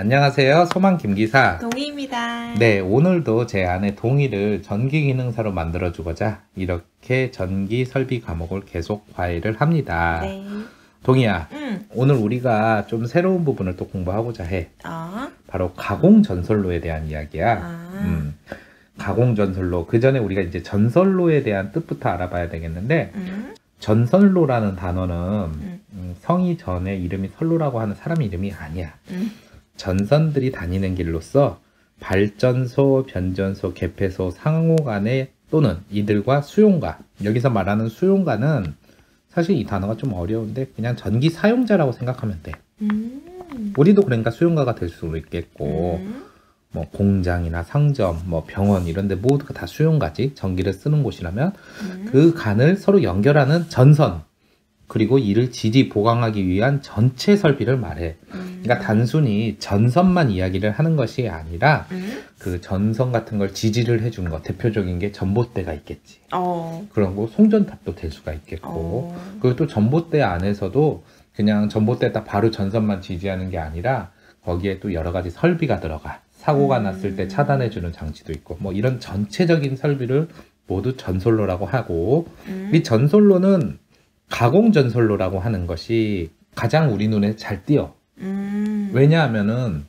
안녕하세요. 소망 김기사. 동희입니다. 네, 오늘도 제 아내 동희를 전기 기능사로 만들어주고자 이렇게 전기 설비 과목을 계속 과외를 합니다. 네. 동희야, 응. 오늘 우리가 좀 새로운 부분을 또 공부하고자 해. 아. 바로 가공 전선로에 대한 이야기야. 아. 가공 전선로. 그 전에 우리가 이제 전선로에 대한 뜻부터 알아봐야 되겠는데, 응. 전선로라는 단어는 성이 전에 이름이 선로라고 하는 사람 이름이 아니야. 응. 전선들이 다니는 길로서 발전소, 변전소, 개폐소, 상호간에 또는 이들과 수용가, 여기서 말하는 수용가는 사실 이 단어가 좀 어려운데 그냥 전기 사용자라고 생각하면 돼. 우리도 그러니까 수용가가 될 수도 있겠고 뭐 공장이나 상점, 뭐 병원 이런 데 모두가 다 수용가지. 전기를 쓰는 곳이라면 그 간을 서로 연결하는 전선, 그리고 이를 지지 보강하기 위한 전체 설비를 말해. 그러니까 단순히 전선만 이야기를 하는 것이 아니라 그 전선 같은 걸 지지를 해준 것, 대표적인 게 전봇대가 있겠지. 그런 거 송전탑도 될 수가 있겠고, 그리고 또 전봇대 안에서도 그냥 전봇대에다 바로 전선만 지지하는 게 아니라 거기에 또 여러 가지 설비가 들어가. 사고가 났을 때 차단해주는 장치도 있고, 뭐 이런 전체적인 설비를 모두 전선로라고 하고, 이 전선로는 가공 전선로라고 하는 것이 가장 우리 눈에 잘 띄어. 왜냐하면은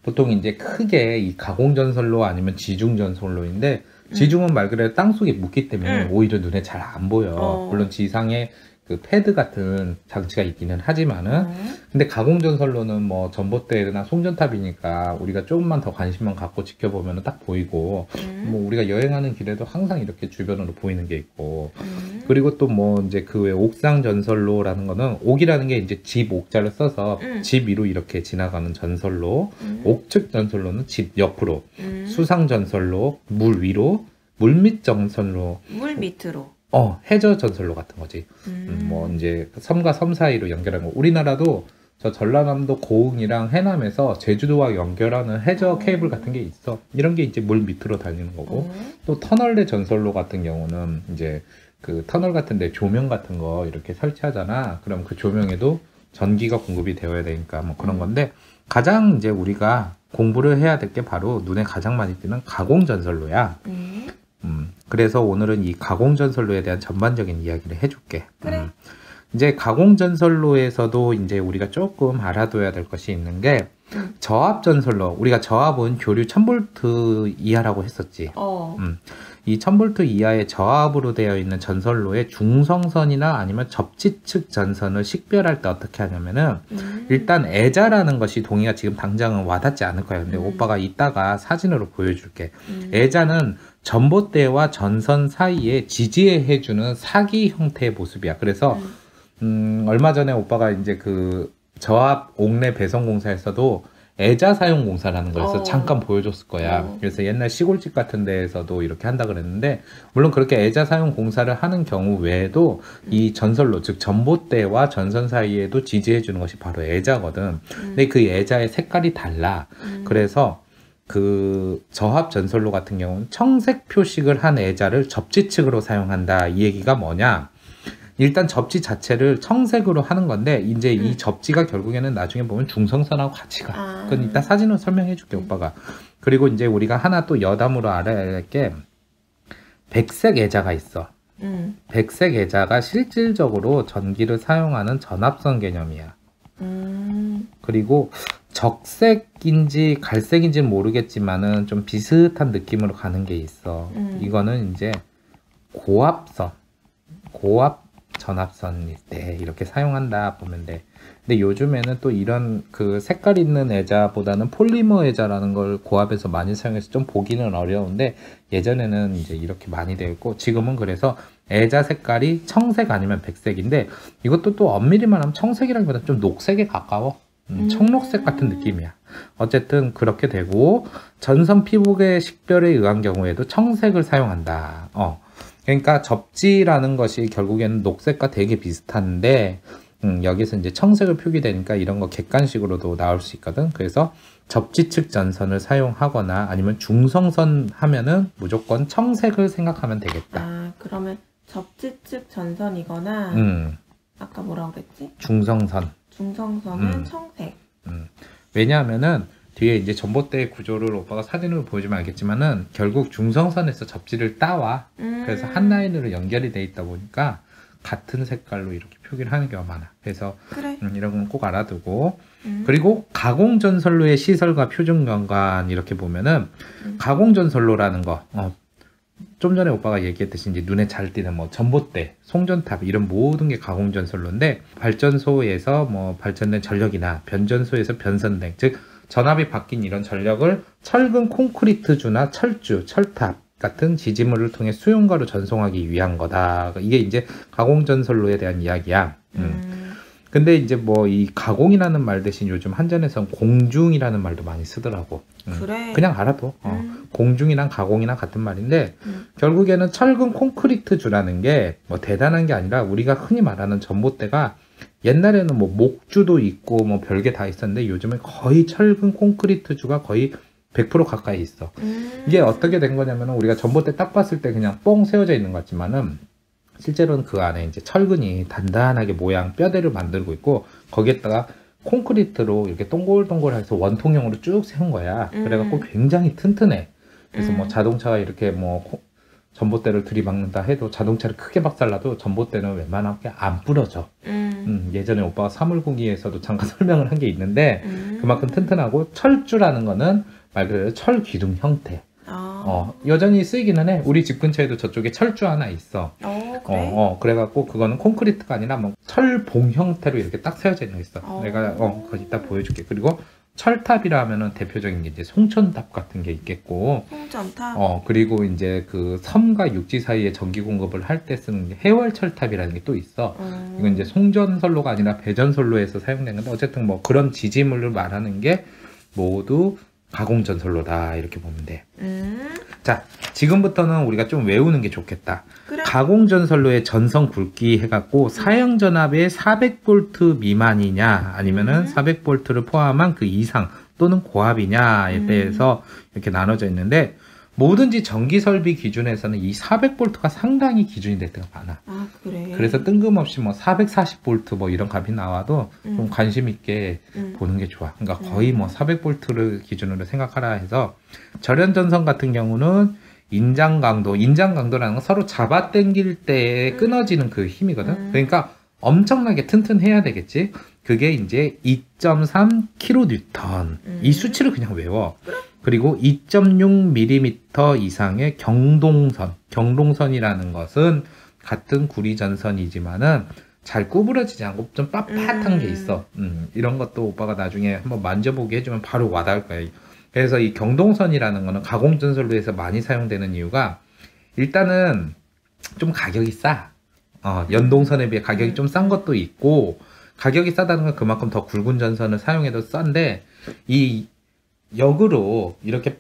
보통 이제 크게 이 가공 전선로 아니면 지중 전선로인데, 지중은 말 그대로 땅속에 묻기 때문에 오히려 눈에 잘 안 보여. 물론 지상에 그 패드 같은 장치가 있기는 하지만은, 근데 가공 전선로는 뭐 전봇대나 송전탑이니까 우리가 조금만 더 관심만 갖고 지켜보면 딱 보이고, 뭐 우리가 여행하는 길에도 항상 이렇게 주변으로 보이는 게 있고, 그리고 또 뭐 이제 그 외 옥상 전선로라는 거는, 옥이라는 게 이제 집 옥자를 써서 집 위로 이렇게 지나가는 전선로, 옥측 전선로는 집 옆으로, 수상 전선로 물 위로, 물밑 전선로, 물 밑으로. 해저 전선로 같은 거지. 뭐 이제 섬과 섬 사이로 연결하는 거. 우리나라도 저 전라남도 고흥이랑 해남에서 제주도와 연결하는 해저 케이블 같은 게 있어. 이런 게 이제 물 밑으로 달리는 거고. 또 터널 내 전선로 같은 경우는 이제 그 터널 같은 데 조명 같은 거 이렇게 설치하잖아. 그럼 그 조명에도 전기가 공급이 되어야 되니까 뭐 그런 건데, 가장 이제 우리가 공부를 해야 될 게 바로 눈에 가장 많이 띄는 가공 전선로야. 그래서 오늘은 이 가공 전선로에 대한 전반적인 이야기를 해줄게. 그래. 이제 가공 전선로에서도 이제 우리가 조금 알아둬야 될 것이 있는 게, 저압 전선로. 우리가 저압은 교류 1000V 이하라고 했었지. 이 1000V 이하의 저압으로 되어 있는 전선로의 중성선이나 아니면 접지측 전선을 식별할 때 어떻게 하냐면은, 일단 애자라는 것이 동의가 지금 당장은 와닿지 않을 거야. 근데 오빠가 이따가 사진으로 보여줄게. 애자는 전봇대와 전선 사이에 지지해주는 사기 형태의 모습이야. 그래서 얼마 전에 오빠가 이제 그 저압 옥내 배선 공사에서도 애자 사용 공사라는 걸 해서 잠깐 보여줬을 거야. 그래서 옛날 시골집 같은 데에서도 이렇게 한다 그랬는데, 물론 그렇게 애자 사용 공사를 하는 경우 외에도 이 전선로, 즉 전봇대와 전선 사이에도 지지해주는 것이 바로 애자거든. 근데 그 애자의 색깔이 달라. 그래서 그 저압 전선로 같은 경우는 청색 표식을 한 애자를 접지측으로 사용한다. 이 얘기가 뭐냐? 일단 접지 자체를 청색으로 하는 건데, 이제 이 접지가 결국에는 나중에 보면 중성선하고 같이 가. 그건 이따 사진으로 설명해 줄게, 오빠가. 그리고 이제 우리가 하나 또 여담으로 알아야 할 게, 백색 애자가 있어. 백색 애자가 실질적으로 전기를 사용하는 전압선 개념이야. 그리고 적색인지 갈색인지는 모르겠지만은 좀 비슷한 느낌으로 가는 게 있어. 이거는 이제 고압선, 고압 전압선일 때 이렇게 사용한다 보면 돼. 근데 요즘에는 또 이런 그 색깔 있는 애자보다는 폴리머 애자라는 걸 고압에서 많이 사용해서 좀 보기는 어려운데, 예전에는 이제 이렇게 많이 되어 있고, 지금은 그래서 애자 색깔이 청색 아니면 백색인데, 이것도 또 엄밀히 말하면 청색이라기보다 좀 녹색에 가까워. 청록색 같은 느낌이야. 어쨌든 그렇게 되고, 전선 피복의 식별에 의한 경우에도 청색을 사용한다. 그러니까 접지라는 것이 결국에는 녹색과 되게 비슷한데, 여기서 이제 청색을 표기되니까 이런 거 객관식으로도 나올 수 있거든. 그래서 접지측 전선을 사용하거나 아니면 중성선 하면은 무조건 청색을 생각하면 되겠다. 그러면 접지측 전선이거나, 아까 뭐라고 그랬지? 중성선. 중성선은 청색. 왜냐하면은 뒤에 이제 전봇대 구조를 오빠가 사진으로 보여주면 알겠지만은 결국 중성선에서 접지를 따와. 그래서 한 라인으로 연결이 돼 있다 보니까 같은 색깔로 이렇게 표기를 하는 경우가 많아. 그래서 그래. 이런 건 꼭 알아두고. 그리고 가공전선로의 시설과 표준경관 이렇게 보면은 가공전선로라는 거 좀 전에 오빠가 얘기했듯이 이제 눈에 잘 띄는 뭐 전봇대, 송전탑 이런 모든 게 가공전선로인데 발전소에서 뭐 발전된 전력이나 변전소에서 변선된 즉 전압이 바뀐 이런 전력을 철근 콘크리트주나 철주, 철탑 같은 지지물을 통해 수용가로 전송하기 위한 거다. 이게 이제 가공전선로에 대한 이야기야. 근데 이제 뭐 이 가공이라는 말 대신 요즘 한전에선 공중이라는 말도 많이 쓰더라고. 그래. 그냥 알아도 공중이랑 가공이랑 같은 말인데 결국에는 철근 콘크리트주라는 게 뭐 대단한 게 아니라 우리가 흔히 말하는 전봇대가 옛날에는 뭐 목주도 있고 뭐 별게 다 있었는데 요즘은 거의 철근 콘크리트주가 거의 100% 가까이 있어. 이게 어떻게 된 거냐면 우리가 전봇대 딱 봤을 때 그냥 뻥 세워져 있는 것 같지만은 실제로는 그 안에 이제 철근이 단단하게 모양 뼈대를 만들고 있고 거기에다가 콘크리트로 이렇게 동글동글해서 원통형으로 쭉 세운 거야. 그래갖고 굉장히 튼튼해. 그래서 뭐 자동차가 이렇게 뭐 전봇대를 들이박는다 해도 자동차를 크게 박살나도 전봇대는 웬만하게 안 부러져. 예전에 오빠가 사물고기에서도 잠깐 설명을 한 게 있는데 그만큼 튼튼하고 철주라는 거는 말 그대로 철 기둥 형태. 여전히 쓰이기는 해. 우리 집 근처에도 저쪽에 철주 하나 있어. 그래? 그래갖고 그거는 콘크리트가 아니라 뭐 철봉 형태로 이렇게 딱 세워져 있는 거 있어. 내가 그거 이따 보여줄게. 그리고 철탑이라 하면은 대표적인 게 이제 송천탑 같은 게 있겠고. 송천탑? 그리고 이제 그 섬과 육지 사이에 전기 공급을 할 때 쓰는 게 해월철탑이라는 게 또 있어. 이건 이제 송전선로가 아니라 배전선로에서 사용된 건데 어쨌든 뭐 그런 지지물을 말하는 게 모두 가공전선로다 이렇게 보면 돼. 자, 지금부터는 우리가 좀 외우는 게 좋겠다. 그래. 가공전선로의 전선 굵기 해갖고 사용전압의 400V 미만이냐 아니면은 400V를 포함한 그 이상 또는 고압이냐에 대해서 이렇게 나눠져 있는데 뭐든지 전기 설비 기준에서는 이 400V가 상당히 기준이 될 때가 많아. 아, 그래. 그래서 뜬금없이 뭐 440V 뭐 이런 값이 나와도 좀 관심 있게 보는 게 좋아. 그러니까 거의 뭐 400V를 기준으로 생각하라 해서 절연전선 같은 경우는 인장 강도라는 건 서로 잡아당길 때 끊어지는 그 힘이거든. 그러니까 엄청나게 튼튼해야 되겠지. 그게 이제 2.3kN. 이 수치를 그냥 외워. 그리고 2.6mm 이상의 경동선이라는 것은 같은 구리전선이지만은 잘 구부러지지 않고 좀 빳빳한 게 있어. 이런 것도 오빠가 나중에 한번 만져보게 해주면 바로 와닿을 거야. 그래서 이 경동선이라는 거는 가공전선로에서 많이 사용되는 이유가 일단은 좀 가격이 싸. 연동선에 비해 가격이 좀 싼 것도 있고 가격이 싸다는 건 그만큼 더 굵은 전선을 사용해도 싼데 이 역으로 이렇게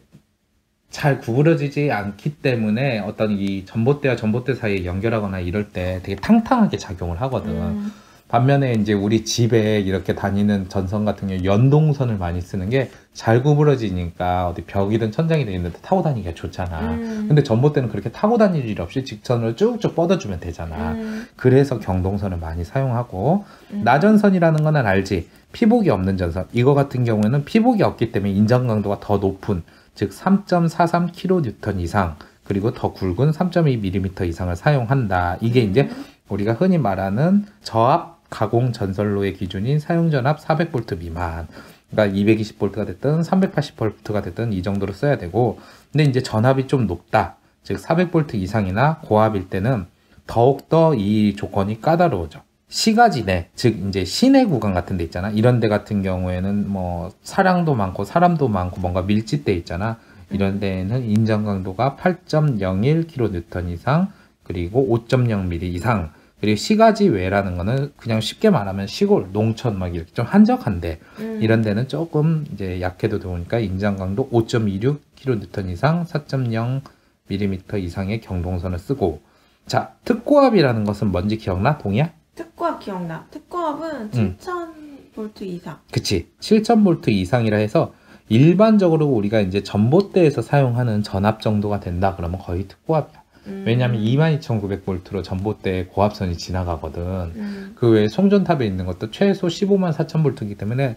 잘 구부러지지 않기 때문에 어떤 이 전봇대와 전봇대 사이에 연결하거나 이럴 때 되게 탕탕하게 작용을 하거든. 반면에 이제 우리 집에 이렇게 다니는 전선 같은 경우 연동선을 많이 쓰는 게 잘 구부러지니까 어디 벽이든 천장이든 있는데 타고 다니기가 좋잖아. 근데 전봇대는 그렇게 타고 다닐 일 없이 직선으로 쭉쭉 뻗어주면 되잖아. 그래서 경동선을 많이 사용하고 나전선이라는 거는 알지? 피복이 없는 전선. 이거 같은 경우에는 피복이 없기 때문에 인장 강도가 더 높은 즉 3.43kN 이상 그리고 더 굵은 3.2mm 이상을 사용한다. 이게 이제 우리가 흔히 말하는 저압 가공 전선로의 기준인 사용전압 400V 미만. 그러니까 220V가 됐든 380V가 됐든 이 정도로 써야 되고 근데 이제 전압이 좀 높다. 즉 400V 이상이나 고압일 때는 더욱더 이 조건이 까다로워져. 시가지 내, 즉 이제 시내 구간 같은 데 있잖아. 이런 데 같은 경우에는 뭐 차량도 많고 사람도 많고 뭔가 밀집돼 있잖아. 이런 데에는 인장 강도가 8.01kN 이상 그리고 5.0mm 이상 그리고 시가지 외라는 거는 그냥 쉽게 말하면 시골, 농촌 막 이렇게 좀 한적한데 이런 데는 조금 이제 약해도 좋으니까 인장 강도 5.26kN 이상 4.0mm 이상의 경동선을 쓰고 자, 특고압이라는 것은 뭔지 기억나? 동의야? 특고압 기억나. 특고압은 7000V 이상. 그치. 7000V 이상이라 해서 일반적으로 우리가 이제 전봇대에서 사용하는 전압 정도가 된다 그러면 거의 특고압이야. 왜냐하면 22,900V로 전봇대에 고압선이 지나가거든. 그 외에 송전탑에 있는 것도 최소 154,000V이기 때문에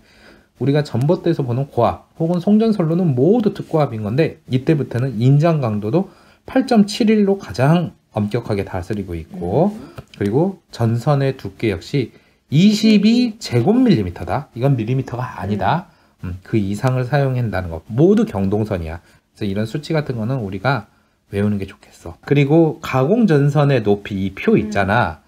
우리가 전봇대에서 보는 고압 혹은 송전선로는 모두 특고압인 건데 이때부터는 인장 강도도 8.71로 가장 엄격하게 다스리고 있고 그리고 전선의 두께 역시 22제곱밀리미터다. 이건 밀리미터가 아니다. 그 이상을 사용한다는 거. 모두 경동선이야. 그래서 이런 수치 같은 거는 우리가 외우는 게 좋겠어. 그리고 가공전선의 높이 이 표 있잖아.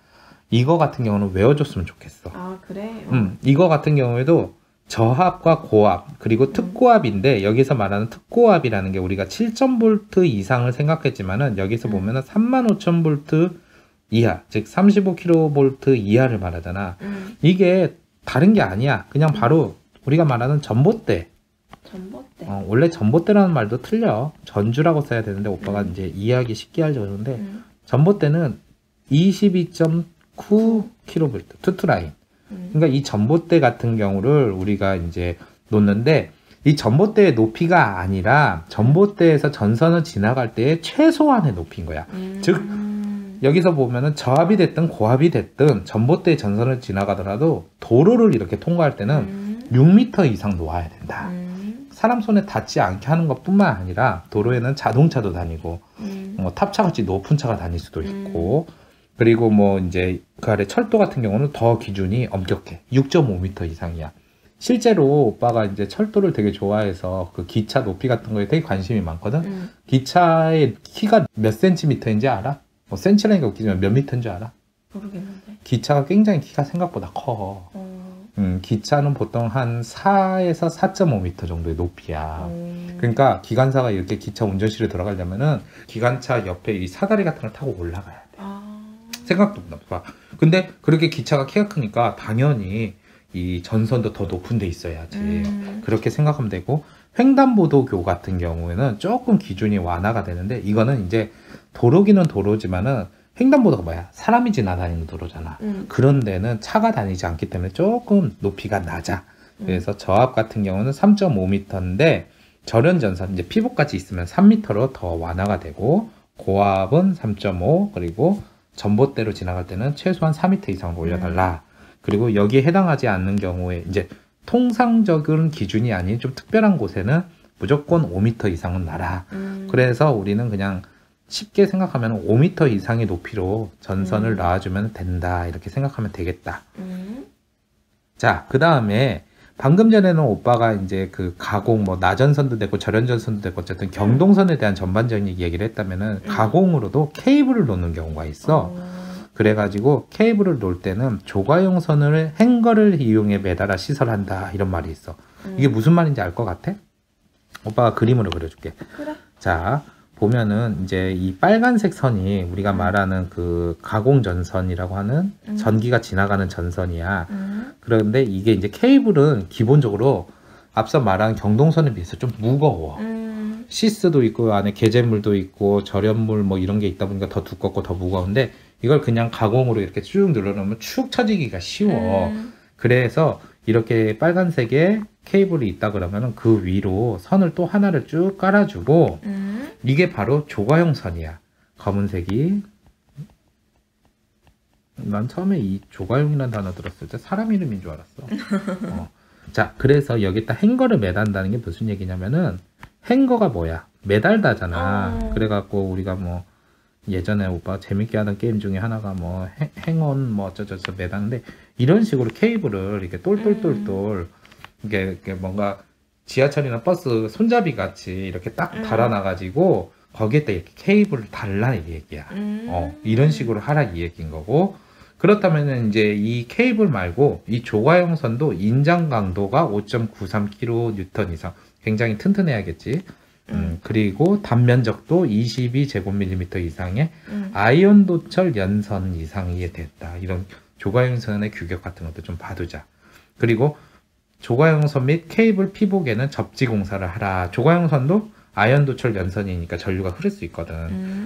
이거 같은 경우는 외워줬으면 좋겠어. 아, 그래? 이거 같은 경우에도 저압과 고압 그리고 특고압인데 여기서 말하는 특고압이라는 게 우리가 7,000V 이상을 생각했지만은 여기서 보면은 35,000V 이하, 즉 35kV 이하를 말하잖아. 이게 다른 게 아니야. 그냥 바로 우리가 말하는 전봇대. 전봇대. 원래 전봇대라는 말도 틀려. 전주라고 써야 되는데 오빠가 이제 이해하기 쉽게 하려고 그러는데 전봇대는 22.9kV 투투라인. 그러니까 이 전봇대 같은 경우를 우리가 이제 놓는데 이 전봇대의 높이가 아니라 전봇대에서 전선을 지나갈 때의 최소한의 높이인 거야. 즉 여기서 보면은 저압이 됐든 고압이 됐든 전봇대의 전선을 지나가더라도 도로를 이렇게 통과할 때는 6m 이상 놓아야 된다. 사람 손에 닿지 않게 하는 것뿐만 아니라 도로에는 자동차도 다니고 탑차같이 높은 차가 다닐 수도 있고 그리고 뭐 이제 그 아래 철도 같은 경우는 더 기준이 엄격해. 6.5m 이상이야. 실제로 오빠가 이제 철도를 되게 좋아해서 그 기차 높이 같은 거에 되게 관심이 많거든. 기차의 키가 몇 센티미터인지 알아? 뭐 센치라니까 웃기지만 몇 미터인지 알아? 모르겠는데. 기차가 굉장히 키가 생각보다 커. 기차는 보통 한 4에서 4.5m 정도의 높이야. 그러니까 기관사가 이렇게 기차 운전실에 들어가려면은 기관차 옆에 이 사다리 같은 걸 타고 올라가야 돼. 생각도 못 봐. 근데 그렇게 기차가 키가 크니까 당연히 이 전선도 더 높은 데 있어야지. 그렇게 생각하면 되고 횡단보도교 같은 경우에는 조금 기준이 완화가 되는데 이거는 이제 도로기는 도로지만은 횡단보도가 뭐야? 사람이 지나다니는 도로잖아. 그런 데는 차가 다니지 않기 때문에 조금 높이가 낮아. 그래서 저압 같은 경우는 3.5m인데 절연전선 이제 피복까지 있으면 3m로 더 완화가 되고 고압은 3.5 그리고 전봇대로 지나갈 때는 최소한 4m 이상으로 올려달라. 그리고 여기에 해당하지 않는 경우에 이제 통상적인 기준이 아닌 좀 특별한 곳에는 무조건 5m 이상은 나라. 그래서 우리는 그냥 쉽게 생각하면 5m 이상의 높이로 전선을 놔주면 된다. 이렇게 생각하면 되겠다. 자, 그 다음에 방금 전에는 오빠가 이제 그 가공, 뭐 나전선도 되고 절연전선도 되고 어쨌든 경동선에 대한 전반적인 얘기를 했다면은 가공으로도 케이블을 놓는 경우가 있어. 그래가지고 케이블을 놓을 때는 조과용 선을 행거를 이용해 매달아 시설한다 이런 말이 있어. 이게 무슨 말인지 알 것 같아? 오빠가 그림으로 그려줄게. 그래. 자, 보면은 이제 이 빨간색 선이 우리가 말하는 그 가공전선이라고 하는 전기가 지나가는 전선이야. 그런데 이게 이제 케이블은 기본적으로 앞서 말한 경동선에 비해서 좀 무거워. 시스도 있고 안에 게재물도 있고 절연물 뭐 이런 게 있다 보니까 더 두껍고 더 무거운데 이걸 그냥 가공으로 이렇게 쭉 눌러놓으면 축 처지기가 쉬워. 그래서 이렇게 빨간색에 케이블이 있다 그러면은 그 위로 선을 또 하나를 쭉 깔아주고 이게 바로 조과용 선이야. 검은색이. 난 처음에 이 조과용이라는 단어 들었을 때 사람 이름인 줄 알았어. 자, 그래서 여기다 행거를 매단다는 게 무슨 얘기냐면은 행거가 뭐야? 매달다잖아. 그래갖고 우리가 뭐 예전에 오빠가 재밌게 하던 게임 중에 하나가 뭐 행원 뭐 어쩌저쩌 매다는데 이런 식으로 케이블을 이렇게 똘똘똘똘 이게 뭔가 지하철이나 버스 손잡이 같이 이렇게 딱 달아놔가지고 거기에다 이렇게 케이블을 달라 이 얘기야. 이런 식으로 하라 이 얘기인 거고. 그렇다면 이제 이 케이블 말고 이 조과용 선도 인장 강도가 5.93kN 이상 굉장히 튼튼해야겠지. 그리고 단면적도 22제곱밀리미터 이상의 아이언 도철 연선 이상이 됐다. 이런 조과용 선의 규격 같은 것도 좀 봐두자. 그리고 조과용 선 및 케이블 피복에는 접지 공사를 하라. 조과용 선도 아이언 도철 연선이니까 전류가 흐를 수 있거든.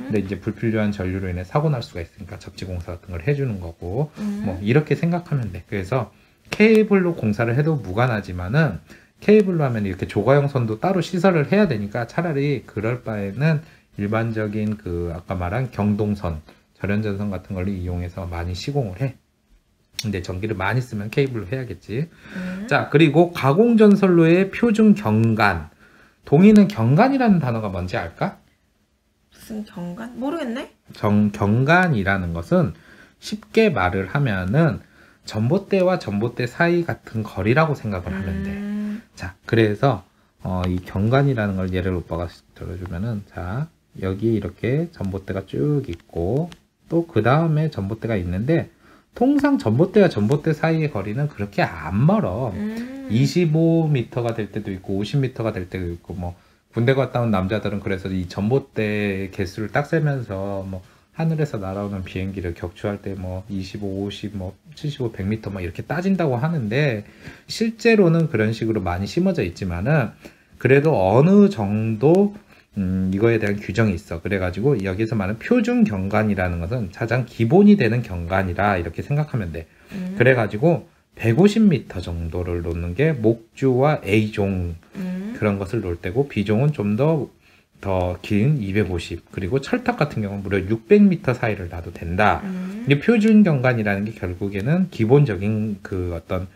근데 이제 불필요한 전류로 인해 사고 날 수가 있으니까 접지 공사 같은 걸 해주는 거고, 뭐 이렇게 생각하면 돼. 그래서 케이블로 공사를 해도 무관하지만은 케이블로 하면 이렇게 조과용 선도 따로 시설을 해야 되니까 차라리 그럴 바에는 일반적인 그 아까 말한 경동선, 절연전선 같은 걸 이용해서 많이 시공을 해. 근데 전기를 많이 쓰면 케이블로 해야겠지. 자, 그리고 가공전선로의 표준 경간. 동의는 경간이라는 단어가 뭔지 알까? 무슨 경간? 모르겠네. 경간이라는 것은 쉽게 말을 하면은 전봇대와 전봇대 사이 같은 거리라고 생각을 하면 돼. 자, 그래서 이 경간이라는 걸 예를 오빠가 들어주면은, 자, 여기 이렇게 전봇대가 쭉 있고 또 그 다음에 전봇대가 있는데, 통상 전봇대와 전봇대 사이의 거리는 그렇게 안 멀어. 25m가 될 때도 있고 50m가 될 때도 있고, 뭐 군대 갔다 온 남자들은 그래서 이 전봇대 개수를 딱 세면서 뭐 하늘에서 날아오는 비행기를 격추할 때 뭐 25, 50, 뭐 75, 100m 막 이렇게 따진다고 하는데, 실제로는 그런 식으로 많이 심어져 있지만은 그래도 어느 정도 이거에 대한 규정이 있어. 그래가지고 여기서 말하는 표준 경간이라는 것은 가장 기본이 되는 경간이라 이렇게 생각하면 돼. 그래가지고 150m 정도를 놓는 게 목주와 A종 그런 것을 놓을 때고, B종은 좀 더 긴 250, 그리고 철탑 같은 경우는 무려 600m 사이를 놔도 된다. 이 표준 경간이라는 게 결국에는 기본적인 그 어떤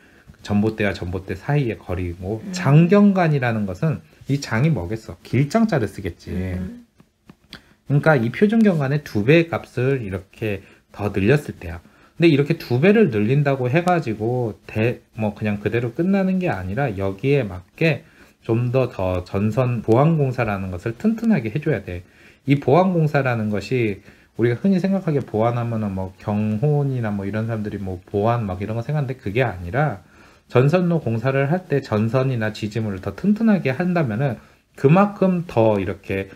전봇대와 전봇대 사이의 거리고, 장경간이라는 것은 이 장이 뭐겠어? 길장자를 쓰겠지. 그러니까 이 표준 경간의 2배의 값을 이렇게 더 늘렸을 때야. 근데 이렇게 2배를 늘린다고 해가지고 뭐 그냥 그대로 끝나는 게 아니라 여기에 맞게 좀 더 전선 보완공사라는 것을 튼튼하게 해줘야 돼. 이 보완공사라는 것이 우리가 흔히 생각하기에 보완하면은 뭐 경호원이나 뭐 이런 사람들이 뭐 보완 막 이런 거 생각하는데, 그게 아니라 전선로 공사를 할 때 전선이나 지지물을 더 튼튼하게 한다면은 그만큼 더 이렇게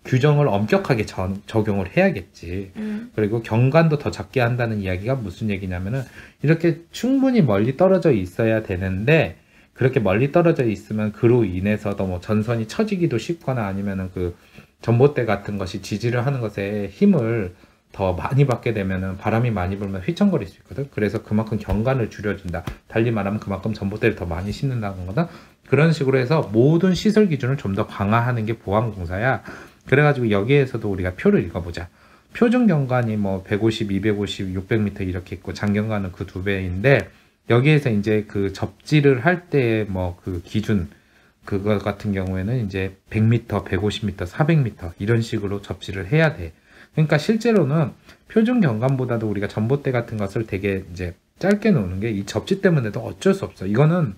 규정을 엄격하게 적용을 해야겠지. 그리고 경관도 더 작게 한다는 이야기가 무슨 얘기냐면은, 이렇게 충분히 멀리 떨어져 있어야 되는데 그렇게 멀리 떨어져 있으면 그로 인해서도 뭐 전선이 처지기도 쉽거나, 아니면은 그 전봇대 같은 것이 지지를 하는 것에 힘을 더 많이 받게 되면은 바람이 많이 불면 휘청거릴 수 있거든. 그래서 그만큼 경관을 줄여준다. 달리 말하면 그만큼 전봇대를 더 많이 싣는다는 거다. 그런 식으로 해서 모든 시설 기준을 좀 더 강화하는 게 보안공사야. 그래가지고 여기에서도 우리가 표를 읽어보자. 표준 경관이 뭐 150, 250, 600m 이렇게 있고, 장경관은 그 2배인데, 여기에서 이제 그 접지를 할 때 뭐 그 기준, 그거 같은 경우에는 이제 100m, 150m, 400m 이런 식으로 접지를 해야 돼. 그러니까 실제로는 표준 경관보다도 우리가 전봇대 같은 것을 되게 이제 짧게 놓는 게 이 접지 때문에도 어쩔 수 없어. 이거는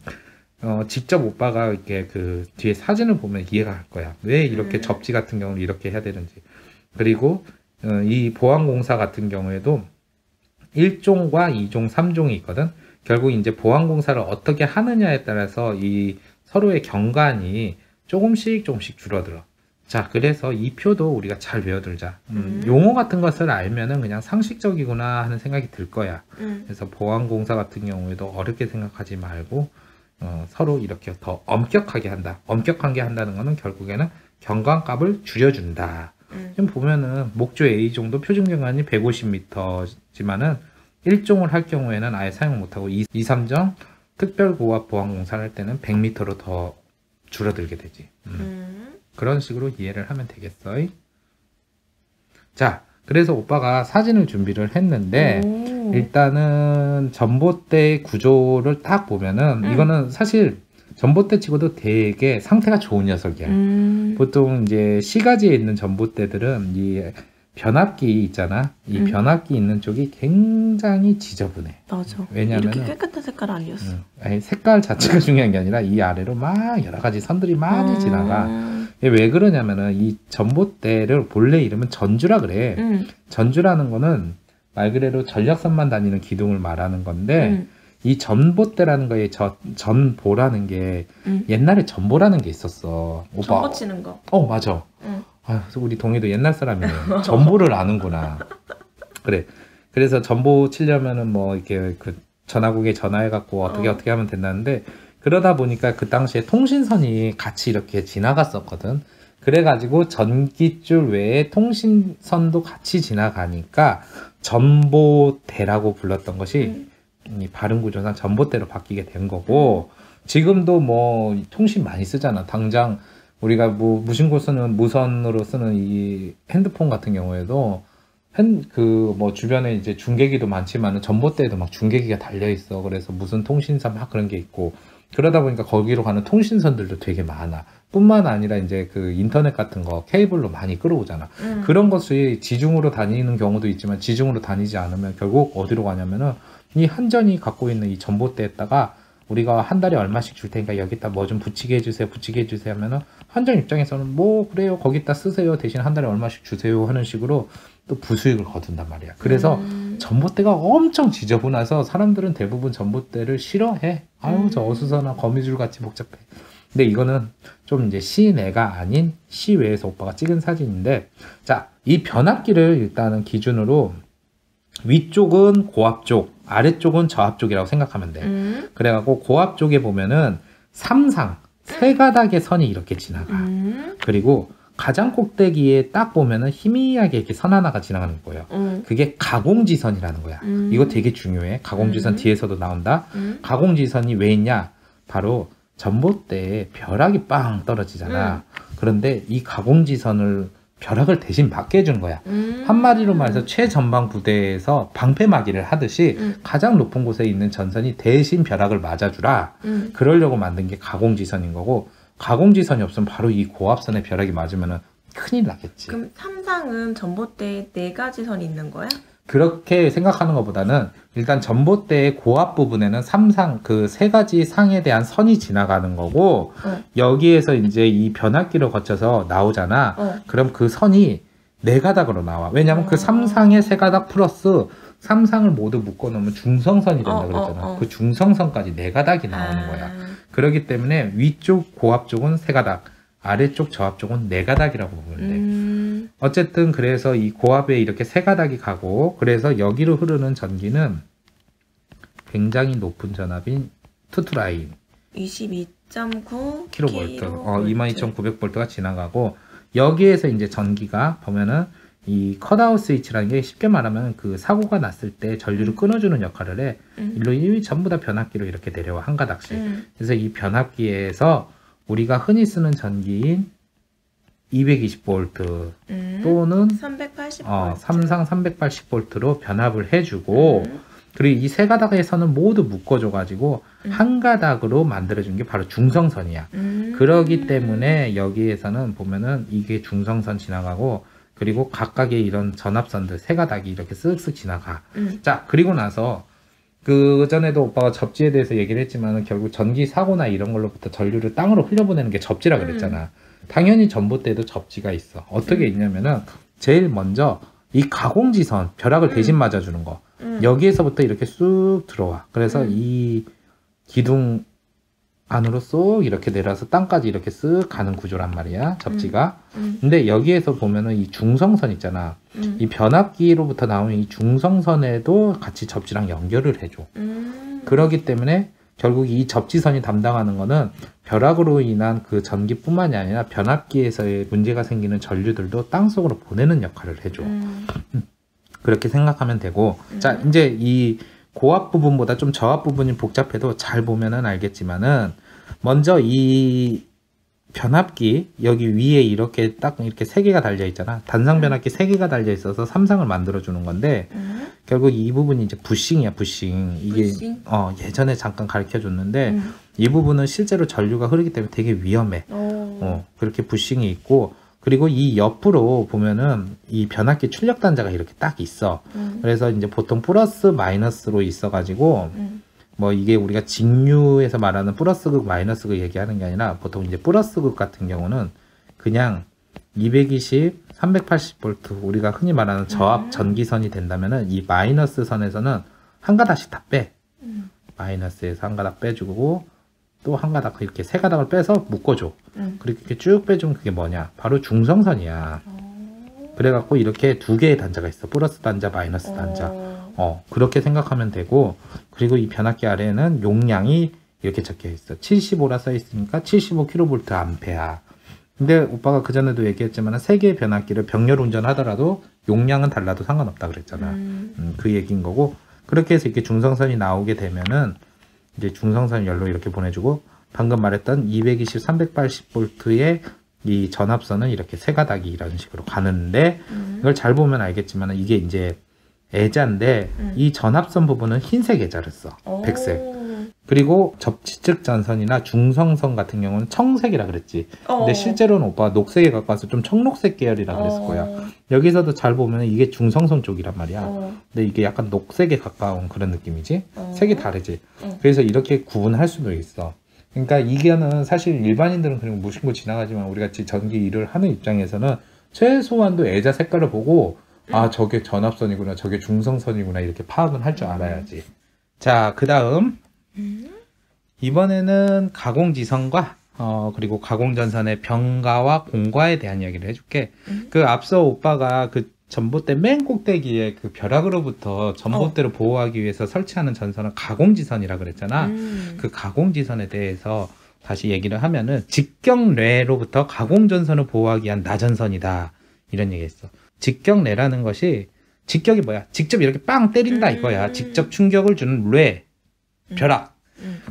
직접 오빠가 이렇게 그 뒤에 사진을 보면 이해가 갈 거야. 왜 이렇게 접지 같은 경우는 이렇게 해야 되는지. 그리고 이 보안공사 같은 경우에도 1종과 2종, 3종이 있거든. 결국 이제 보안공사를 어떻게 하느냐에 따라서 이 서로의 경관이 조금씩 줄어들어. 자, 그래서 이 표도 우리가 잘 외워둘자. 용어 같은 것을 알면은 그냥 상식적이구나 하는 생각이 들 거야. 그래서 보안공사 같은 경우에도 어렵게 생각하지 말고 서로 이렇게 더 엄격하게 한다. 엄격하게 한다는 거는 결국에는 경관값을 줄여준다. 지금 보면은 목조 A종도 표준 경관이 150m지만은 1종을 할 경우에는 아예 사용 못하고 2, 3종 특별고압 보안공사를 할 때는 100m로 더 줄어들게 되지. 그런 식으로 이해를 하면 되겠어. 자, 그래서 오빠가 사진을 준비를 했는데, 일단은 전봇대 구조를 딱 보면은 이거는 사실 전봇대 치고도 되게 상태가 좋은 녀석이야. 보통 이제 시가지에 있는 전봇대들은 이 변압기 있잖아. 이 변압기 있는 쪽이 굉장히 지저분해. 맞아. 왜냐면은 이렇게 깨끗한 색깔 아니었어. 아니, 색깔 자체가 중요한 게 아니라 이 아래로 막 여러 가지 선들이 많이 지나가. 왜 그러냐면은 이 전봇대를 본래 이름은 전주라 그래. 전주라는 거는 말 그대로 전력선만 다니는 기둥을 말하는 건데, 이 전봇대라는 거에 전보라는 게 옛날에 전보라는 게 있었어. 오빠. 전보 치는 거. 맞아. 아, 우리 동희도 옛날 사람이네. 전보를 아는구나. 그래. 그래서 전보 치려면은 뭐 이렇게 그 전화국에 전화해갖고 어떻게 하면 된다는데, 그러다 보니까 그 당시에 통신선이 같이 이렇게 지나갔었거든. 그래가지고 전기줄 외에 통신선도 같이 지나가니까 전보대라고 불렀던 것이 이 발음 구조상 전봇대로 바뀌게 된 거고, 지금도 뭐 통신 많이 쓰잖아. 당장 우리가 뭐 무신고 쓰는 무선으로 쓰는 이 핸드폰 같은 경우에도 뭐 주변에 이제 중계기도 많지만은 전봇대에도 막 중계기가 달려 있어. 그래서 무슨 통신사 막 그런 게 있고 그러다 보니까 거기로 가는 통신선들도 되게 많아. 뿐만 아니라 이제 그 인터넷 같은 거 케이블로 많이 끌어오잖아. 그런 것이 지중으로 다니는 경우도 있지만 지중으로 다니지 않으면 결국 어디로 가냐면은 이 한전이 갖고 있는 이 전봇대에다가 우리가 한 달에 얼마씩 줄 테니까 여기다 뭐 좀 붙이게 해주세요 하면은 한전 입장에서는 뭐 그래요 거기다 쓰세요 대신 한 달에 얼마씩 주세요 하는 식으로 또 부수익을 거둔단 말이야. 그래서 전봇대가 엄청 지저분해서 사람들은 대부분 전봇대를 싫어해. 아유 저 어수선한 거미줄 같이 복잡해. 근데 이거는 좀 이제 시내가 아닌 시외에서 오빠가 찍은 사진인데, 자, 이 변압기를 일단은 기준으로 위쪽은 고압 쪽, 아래쪽은 저압 쪽이라고 생각하면 돼. 그래갖고 고압 쪽에 보면은 삼상, 세 가닥의 선이 이렇게 지나가. 그리고 가장 꼭대기에 딱 보면은 희미하게 이렇게 선 하나가 지나가는 거예요. 그게 가공지선이라는 거야. 이거 되게 중요해. 가공지선 뒤에서도 나온다. 가공지선이 왜 있냐? 바로 전봇대에 벼락이 빵 떨어지잖아. 그런데 이 가공지선을 벼락을 대신 막게 해준 거야. 한마디로 말해서 최전방 부대에서 방패막이를 하듯이 가장 높은 곳에 있는 전선이 대신 벼락을 맞아주라. 그러려고 만든 게 가공지선인 거고, 가공지선이 없으면 바로 이 고압선에 벼락이 맞으면 큰일 나겠지. 그럼 삼상은 전봇대에 4가지 선이 있는 거야? 그렇게 생각하는 것보다는 일단 전봇대의 고압 부분에는 삼상 그 3가지 상에 대한 선이 지나가는 거고, 여기에서 이제 이 변압기를 거쳐서 나오잖아. 그럼 그 선이 4가닥으로 나와. 왜냐면 그 삼상의 3가닥 플러스 삼상을 모두 묶어 놓으면 중성선이 된다 그랬잖아. 그 중성선까지 4가닥이 나오는 거야. 그렇기 때문에 위쪽 고압 쪽은 3가닥, 아래쪽 저압 쪽은 4가닥이라고 보면 돼. 어쨌든 그래서 이 고압에 이렇게 3가닥이 가고, 그래서 여기로 흐르는 전기는 굉장히 높은 전압인 투투라인 22.9 kV, 22,900V가 지나가고, 여기에서 이제 전기가 보면은 이 컷아웃 스위치라는 게 쉽게 말하면 그 사고가 났을 때 전류를 끊어주는 역할을 해. 일로 전부 다 변압기로 이렇게 내려와, 한 가닥씩. 그래서 이 변압기에서 우리가 흔히 쓰는 전기인 220V 또는 380V. 삼상 380V로 변압을 해주고, 그리고 이 3가닥의 선을 모두 묶어줘가지고 한 가닥으로 만들어준 게 바로 중성선이야. 그러기 때문에 여기에서는 보면은 이게 중성선 지나가고, 그리고 각각의 이런 전압선들 3가닥이 이렇게 쓱쓱 지나가. 자, 그리고 나서 그 전에도 오빠가 접지에 대해서 얘기를 했지만 결국 전기 사고나 이런 걸로부터 전류를 땅으로 흘려보내는 게 접지라 그랬잖아. 당연히 전봇대에도 접지가 있어. 어떻게 있냐면은 제일 먼저 이 가공지선, 벼락을 대신 맞아주는 거, 여기에서부터 이렇게 쑥 들어와. 그래서 이 기둥 안으로 쏙 이렇게 내려서 땅까지 이렇게 쓱 가는 구조란 말이야, 접지가. 근데 여기에서 보면은 이 중성선 있잖아. 이 변압기로부터 나오는 이 중성선에도 같이 접지랑 연결을 해줘. 그러기 때문에 결국 이 접지선이 담당하는 거는 벼락으로 인한 그 전기뿐만이 아니라 변압기에서의 문제가 생기는 전류들도 땅속으로 보내는 역할을 해줘. 그렇게 생각하면 되고, 자, 이제 이 고압 부분보다 좀 저압 부분이 복잡해도 잘 보면은 알겠지만은, 먼저 이 변압기 여기 위에 이렇게 딱 이렇게 3개가 달려 있잖아. 단상 변압기 3개가 달려 있어서 삼상을 만들어 주는 건데, 결국 이 부분이 이제 부싱이야, 부싱. 이게 부싱? 예전에 잠깐 가르쳐 줬는데, 이 부분은 실제로 전류가 흐르기 때문에 되게 위험해. 그렇게 부싱이 있고, 그리고 이 옆으로 보면은 이 변압기 출력 단자가 이렇게 딱 있어. 그래서 이제 보통 플러스 마이너스로 있어가지고, 뭐 이게 우리가 직류에서 말하는 플러스극 마이너스극 얘기하는 게 아니라, 보통 이제 플러스극 같은 경우는 그냥 220, 380V 우리가 흔히 말하는 저압 전기선이 된다면은 이 마이너스 선에서는 한 가닥씩 다 빼. 마이너스에서 한 가닥 빼주고 또 한 가닥 이렇게 3가닥을 빼서 묶어줘. 그렇게 쭉 빼주면 그게 뭐냐? 바로 중성선이야. 그래갖고 이렇게 2개의 단자가 있어. 플러스 단자, 마이너스 단자. 그렇게 생각하면 되고, 그리고 이 변압기 아래에는 용량이 이렇게 적혀 있어. 75라 써 있으니까 75kV 암페아. 근데 오빠가 그 전에도 얘기했지만 3개의 변압기를 병렬 운전하더라도 용량은 달라도 상관없다 그랬잖아. 그 얘기인 거고, 그렇게 해서 이렇게 중성선이 나오게 되면은 이제 중성선 열로 이렇게 보내주고, 방금 말했던 220, 380V의 이 전압선은 이렇게 세 가닥이 이런 식으로 가는데 이걸 잘 보면 알겠지만 이게 이제 애자인데 이 전압선 부분은 흰색 애자를 써. 백색. 그리고 접지측 전선이나 중성선 같은 경우는 청색이라 그랬지. 근데 실제로는 오빠가 녹색에 가까워서 좀 청록색 계열이라 그랬을 거야. 여기서도 잘 보면 이게 중성선 쪽이란 말이야. 근데 이게 약간 녹색에 가까운 그런 느낌이지. 색이 다르지. 그래서 이렇게 구분할 수도 있어. 그러니까 이게는 사실 일반인들은 그냥 무심코 지나가지만 우리 같이 전기 일을 하는 입장에서는 최소한도 애자 색깔을 보고 아 저게 전압선이구나 저게 중성선이구나 이렇게 파악은 할 줄 알아야지. 자, 그 다음 이번에는 가공지선과 그리고 가공전선의 병가와 공가에 대한 이야기를 해줄게. 그 앞서 오빠가 그 전봇대 맨 꼭대기에 그 벼락으로부터 전봇대를 보호하기 위해서 설치하는 전선은 가공지선이라 그랬잖아. 그 가공지선에 대해서 다시 얘기를 하면은 직경례로부터 가공전선을 보호하기 위한 나전선이다 이런 얘기했어. 직경례라는 것이 직격이 뭐야? 직접 이렇게 빵 때린다 이거야. 직접 충격을 주는 례, 벼락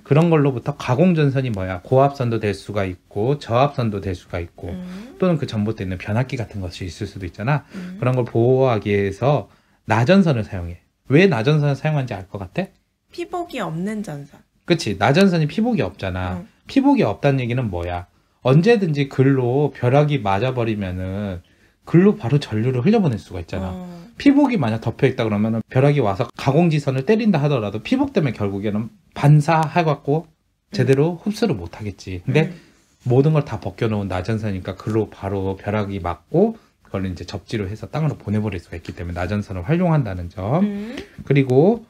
그런 걸로부터 가공전선이 뭐야? 고압선도 될 수가 있고 저압선도 될 수가 있고 또는 그 전봇대에 있는 변압기 같은 것이 있을 수도 있잖아. 그런 걸 보호하기 위해서 나전선을 사용해. 왜 나전선을 사용하는지 알 것 같아? 피복이 없는 전선. 그치. 나전선이 피복이 없잖아. 피복이 없다는 얘기는 뭐야? 언제든지 글로 벼락이 맞아버리면은 글로 바로 전류를 흘려보낼 수가 있잖아. 피복이 만약 덮여있다 그러면 벼락이 와서 가공지선을 때린다 하더라도 피복 때문에 결국에는 반사해갖고 제대로 흡수를 못하겠지. 근데 모든 걸 다 벗겨놓은 나전선이니까 글로 바로 벼락이 맞고 그걸 이제 접지로 해서 땅으로 보내버릴 수가 있기 때문에 나전선을 활용한다는 점. 그리고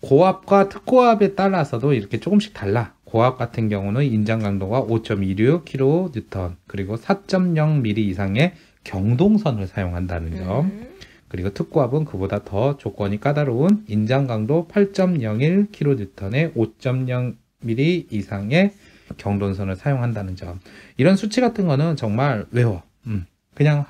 고압과 특고압에 따라서도 이렇게 조금씩 달라. 고압 같은 경우는 인장 강도가 5.26kN 그리고 4.0mm 이상의 경동선을 사용한다는 점. 그리고 특고압은 그보다 더 조건이 까다로운 인장 강도 8.01kN의 5.0mm 이상의 경동선을 사용한다는 점. 이런 수치 같은 거는 정말 외워. 그냥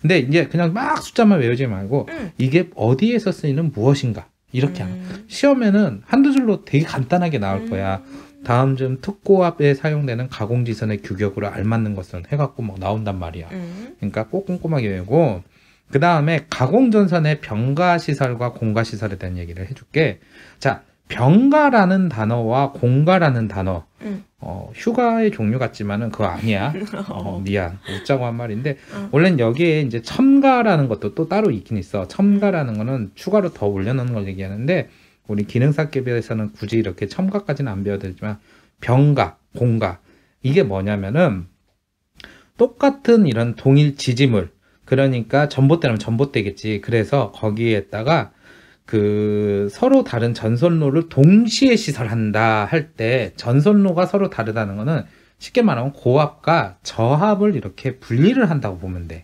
근데 이제 그냥 막 숫자만 외우지 말고 이게 어디에서 쓰이는 무엇인가 이렇게 하는. 시험에는 한두 줄로 되게 간단하게 나올 거야. 다음 중 특고압에 사용되는 가공지선의 규격으로 알맞는 것은 해갖고 막 나온단 말이야. 그러니까 꼭 꼼꼼하게 외우고 그 다음에 가공전선의 병가시설과 공가시설에 대한 얘기를 해줄게. 자, 병가라는 단어와 공가라는 단어 휴가의 종류 같지만은 그거 아니야. 미안. 웃자고 한 말인데 원래는 여기에 이제 첨가라는 것도 또 따로 있긴 있어. 첨가라는 거는 추가로 더 올려놓는 걸 얘기하는데 우리 기능사급에서는 굳이 이렇게 첨가까지는 안 배워도 되지만 병가, 공가 이게 뭐냐면은 똑같은 이런 동일 지지물 그러니까 전봇대라면 전봇대겠지. 그래서 거기에다가 그 서로 다른 전선로를 동시에 시설한다 할 때 전선로가 서로 다르다는 거는 쉽게 말하면 고압과 저압을 이렇게 분리를 한다고 보면 돼.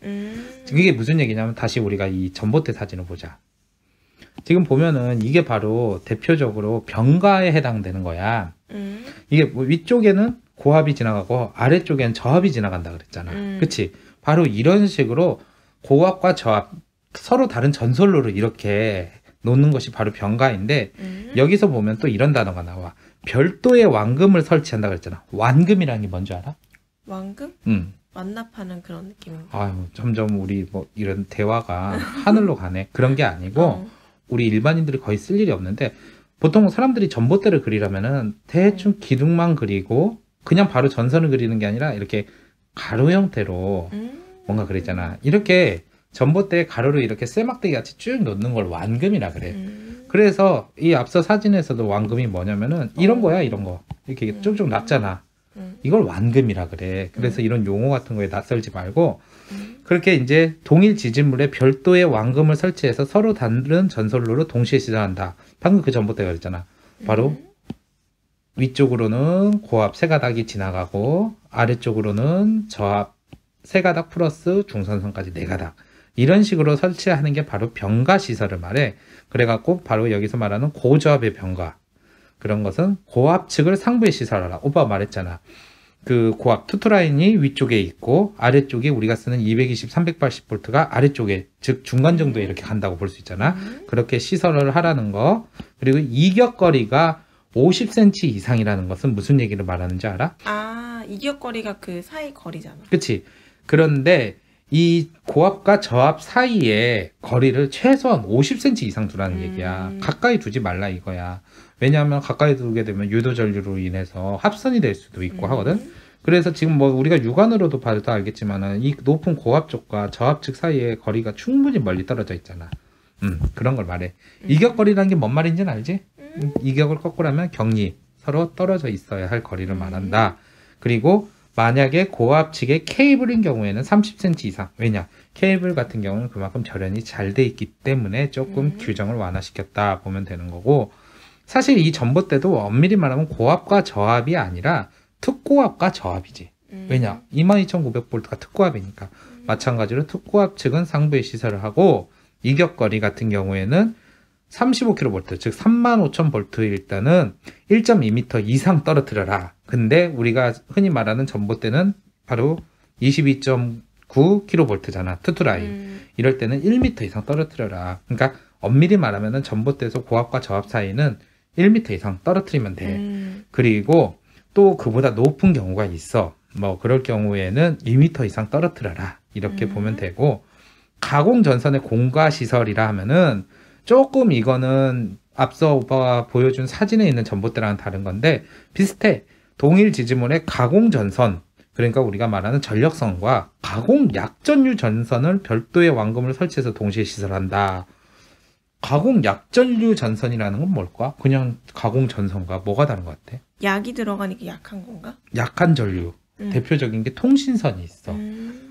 이게 무슨 얘기냐면 다시 우리가 이 전봇대 사진을 보자. 지금 보면은 이게 바로 대표적으로 병가에 해당되는 거야. 이게 뭐 위쪽에는 고압이 지나가고 아래쪽에는 저압이 지나간다 그랬잖아. 그치? 바로 이런 식으로 고압과 저압 서로 다른 전선로를 이렇게 놓는 것이 바로 병가인데 여기서 보면 또 이런 단어가 나와. 별도의 완금을 설치한다 그랬잖아. 완금이라는 게 뭔지 알아? 완금? 완납하는 그런 느낌인가? 아유, 점점 우리 뭐 이런 대화가 하늘로 가네. 그런 게 아니고 우리 일반인들이 거의 쓸 일이 없는데 보통 사람들이 전봇대를 그리려면은 대충 기둥만 그리고 그냥 바로 전선을 그리는 게 아니라 이렇게 가로 형태로 뭔가 그랬잖아. 이렇게 전봇대 가로로 이렇게 쇠막대기 같이 쭉 놓는 걸 완금이라 그래. 그래서 이 앞서 사진에서도 완금이 뭐냐면은 이런 거야, 이런 거. 이렇게 쭉쭉 놨잖아. 이걸 완금이라 그래. 그래서 이런 용어 같은 거에 낯설지 말고 그렇게 이제 동일 지진물에 별도의 완금을 설치해서 서로 다른 전선로로 동시에 시전한다. 방금 그 전봇대가 그랬잖아. 바로 위쪽으로는 고압 세 가닥이 지나가고 아래쪽으로는 저압 세 가닥 플러스 중선선까지 네 가닥. 이런 식으로 설치하는 게 바로 병가 시설을 말해. 그래갖고 바로 여기서 말하는 고저압의 병가. 그런 것은 고압 측을 상부에 시설하라. 오빠가 말했잖아. 그 고압 투투라인이 위쪽에 있고 아래쪽에 우리가 쓰는 220, 380V가 아래쪽에 즉 중간 정도에 이렇게 간다고 볼 수 있잖아. 그렇게 시설을 하라는 거. 그리고 이격거리가 50cm 이상이라는 것은 무슨 얘기를 말하는지 알아? 아, 이격거리가 그 사이 거리잖아. 그치? 그런데 이 고압과 저압 사이에 거리를 최소한 50cm 이상 두라는 얘기야. 가까이 두지 말라 이거야. 왜냐하면 가까이 두게 되면 유도전류로 인해서 합선이 될 수도 있고 하거든. 그래서 지금 뭐 우리가 육안으로도 봐도 알겠지만은 이 높은 고압 쪽과 저압 측 사이의 거리가 충분히 멀리 떨어져 있잖아. 그런 걸 말해. 이격거리라는 게 뭔 말인지는 알지? 이격을 거꾸로 하면 격리, 서로 떨어져 있어야 할 거리를 말한다. 그리고 만약에 고압 측의 케이블인 경우에는 30cm 이상. 왜냐? 케이블 같은 경우는 그만큼 절연이 잘 돼 있기 때문에 조금 규정을 완화시켰다 보면 되는 거고, 사실 이 전봇대도 엄밀히 말하면 고압과 저압이 아니라 특고압과 저압이지. 왜냐? 22,900V가 특고압이니까. 마찬가지로 특고압 측은 상부에 시설을 하고, 이격거리 같은 경우에는 35kV, 즉 35,000V일 때는 1.2m 이상 떨어뜨려라. 근데 우리가 흔히 말하는 전봇대는 바로 22.9kV잖아. 투투라인. 이럴 때는 1m 이상 떨어뜨려라. 그러니까 엄밀히 말하면 전봇대에서 고압과 저압 사이는 1m 이상 떨어뜨리면 돼. 그리고 또 그보다 높은 경우가 있어. 뭐 그럴 경우에는 2m 이상 떨어뜨려라. 이렇게 보면 되고, 가공 전선의 공가 시설이라 하면은 조금 이거는 앞서 오빠가 보여준 사진에 있는 전봇대랑은 다른 건데 비슷해. 동일 지지물의 가공 전선, 그러니까 우리가 말하는 전력선과 가공 약전류 전선을 별도의 완금을 설치해서 동시에 시설한다. 가공 약전류 전선이라는 건 뭘까? 그냥 가공 전선과 뭐가 다른 것 같아? 약이 들어가니까 약한 건가? 약한 전류. 대표적인 게 통신선이 있어.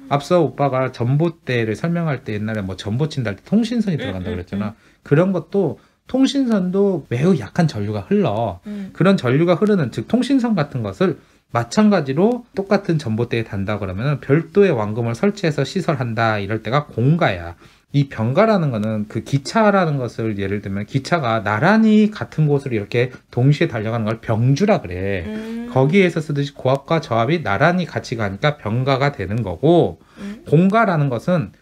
앞서 오빠가 전봇대를 설명할 때 옛날에 뭐 전보 친다 할 때 통신선이 들어간다고 그랬잖아. 그런 것도 통신선도 매우 약한 전류가 흘러. 그런 전류가 흐르는, 즉 통신선 같은 것을 마찬가지로 똑같은 전봇대에 단다 그러면 별도의 완금을 설치해서 시설한다. 이럴 때가 공가야. 이 병가라는 거는 그 기차라는 것을 예를 들면 기차가 나란히 같은 곳으로 이렇게 동시에 달려가는 걸 병주라 그래. 거기에서 쓰듯이 고압과 저압이 나란히 같이 가니까 병가가 되는 거고, 공가라는 것은